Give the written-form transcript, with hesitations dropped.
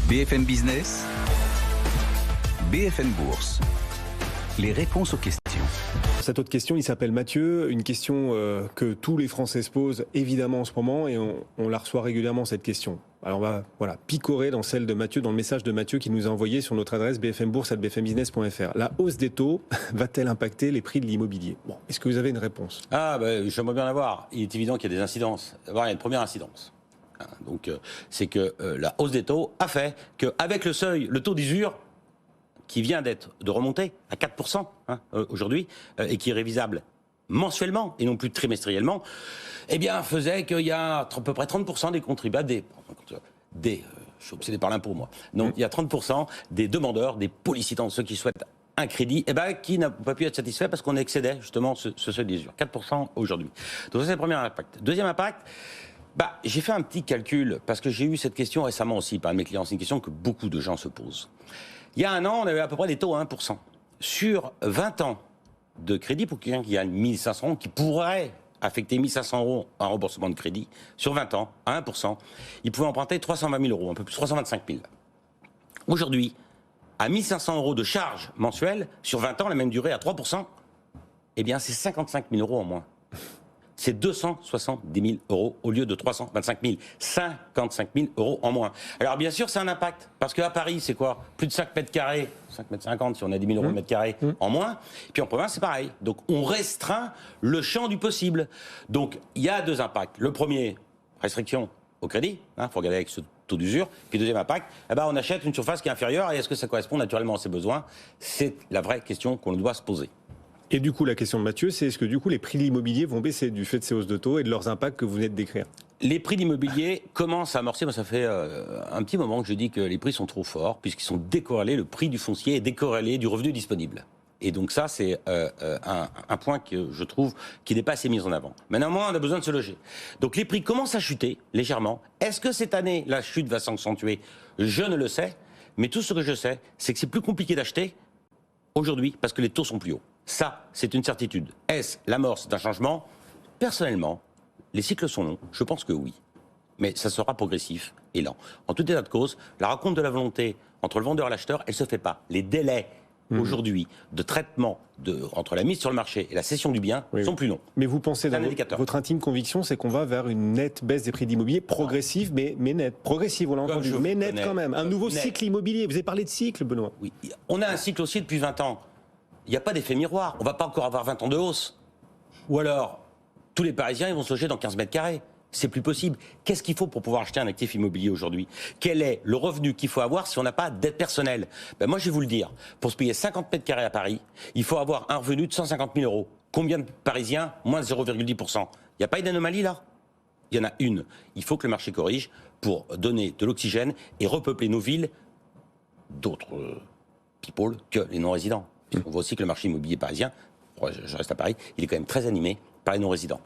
BFM Business, BFM Bourse. Les réponses aux questions. Cette autre question, il s'appelle Mathieu, une question que tous les Français se posent évidemment en ce moment et on la reçoit régulièrement cette question. Alors on va picorer dans celle de Mathieu, dans le message de Mathieu qui nous a envoyé sur notre adresse bfmbourse@bfmbusiness.fr. La hausse des taux va-t-elle impacter les prix de l'immobilier ? Bon, est-ce que vous avez une réponse ? J'aimerais bien l'avoir. Il est évident qu'il y a des incidences. D'abord, il y a une première incidence. C'est que la hausse des taux a fait qu'avec le seuil, le taux d'usure, qui vient de remonter à 4% aujourd'hui, et qui est révisable mensuellement et non plus trimestriellement, faisait qu'il y a à peu près 30% des contribuables, je suis obsédé par l'impôt moi, donc il y a 30% des demandeurs, des pollicitants, ceux qui souhaitent un crédit, qui n'a pas pu être satisfait parce qu'on excédait justement ce seuil d'usure, 4% aujourd'hui. Donc ça c'est le premier impact. Deuxième impact, j'ai fait un petit calcul, parce que j'ai eu cette question récemment aussi par un de mes clients, c'est une question que beaucoup de gens se posent. Il y a un an, on avait à peu près des taux à 1%. Sur 20 ans de crédit, pour quelqu'un qui gagne 1 500 €, qui pourrait affecter 1 500 € en remboursement de crédit, sur 20 ans, à 1%, il pouvait emprunter 320 000 €, un peu plus, 325 000. Aujourd'hui, à 1 500 € de charges mensuelles, sur 20 ans, la même durée à 3%, c'est 55 000 € en moins. C'est 270 000 € au lieu de 325 000. 55 000 € en moins. Alors bien sûr, c'est un impact. Parce qu'à Paris, c'est quoi ? Plus de 5 mètres carrés, 5 mètres 50 si on a 10 000 € de mètre carré en moins. Et puis en province, c'est pareil. Donc on restreint le champ du possible. Donc il y a deux impacts. Le premier, restriction au crédit. Faut regarder avec ce taux d'usure. Puis deuxième impact, on achète une surface qui est inférieure. Et est-ce que ça correspond naturellement à ses besoins ? C'est la vraie question qu'on doit se poser. Et du coup, la question de Mathieu, c'est est-ce que du coup les prix de l'immobilier vont baisser du fait de ces hausses de taux et de leurs impacts que vous venez de décrire ? Les prix de l'immobilier commencent à amorcer. Moi, ça fait un petit moment que je dis que les prix sont trop forts, puisqu'ils sont décorrélés. Le prix du foncier est décorrélé du revenu disponible. Et donc ça, c'est un point que je trouve qui n'est pas assez mis en avant. Mais néanmoins, on a besoin de se loger. Donc les prix commencent à chuter légèrement. Est-ce que cette année, la chute va s'accentuer ? Je ne le sais. Mais tout ce que je sais, c'est que c'est plus compliqué d'acheter aujourd'hui parce que les taux sont plus hauts. Ça, c'est une certitude. Est-ce l'amorce d'un changement ? Personnellement, les cycles sont longs. Je pense que oui. Mais ça sera progressif et lent. En tout état de cause, la rencontre de la volonté entre le vendeur et l'acheteur, elle ne se fait pas. Les délais aujourd'hui de traitement entre la mise sur le marché et la cession du bien sont plus longs. Mais vous pensez, dans votre intime conviction, c'est qu'on va vers une nette baisse des prix d'immobilier, progressive, mais nette. Progressive, on l'a entendu, mais nette quand même. Un nouveau cycle immobilier. Vous avez parlé de cycle, Benoît. Oui, on a un cycle aussi depuis 20 ans. Il n'y a pas d'effet miroir. On ne va pas encore avoir 20 ans de hausse. Ou alors, tous les Parisiens ils vont se loger dans 15 mètres carrés. C'est plus possible. Qu'est-ce qu'il faut pour pouvoir acheter un actif immobilier aujourd'hui ? Quel est le revenu qu'il faut avoir si on n'a pas d'aide personnelle ? Moi, je vais vous le dire. Pour se payer 50 mètres carrés à Paris, il faut avoir un revenu de 150 000 €. Combien de Parisiens ? Moins de 0,10%. Il n'y a pas une anomalie là ? Il y en a une. Il faut que le marché corrige pour donner de l'oxygène et repeupler nos villes d'autres people que les non-résidents. On voit aussi que le marché immobilier parisien, je reste à Paris, il est quand même très animé par les non-résidents.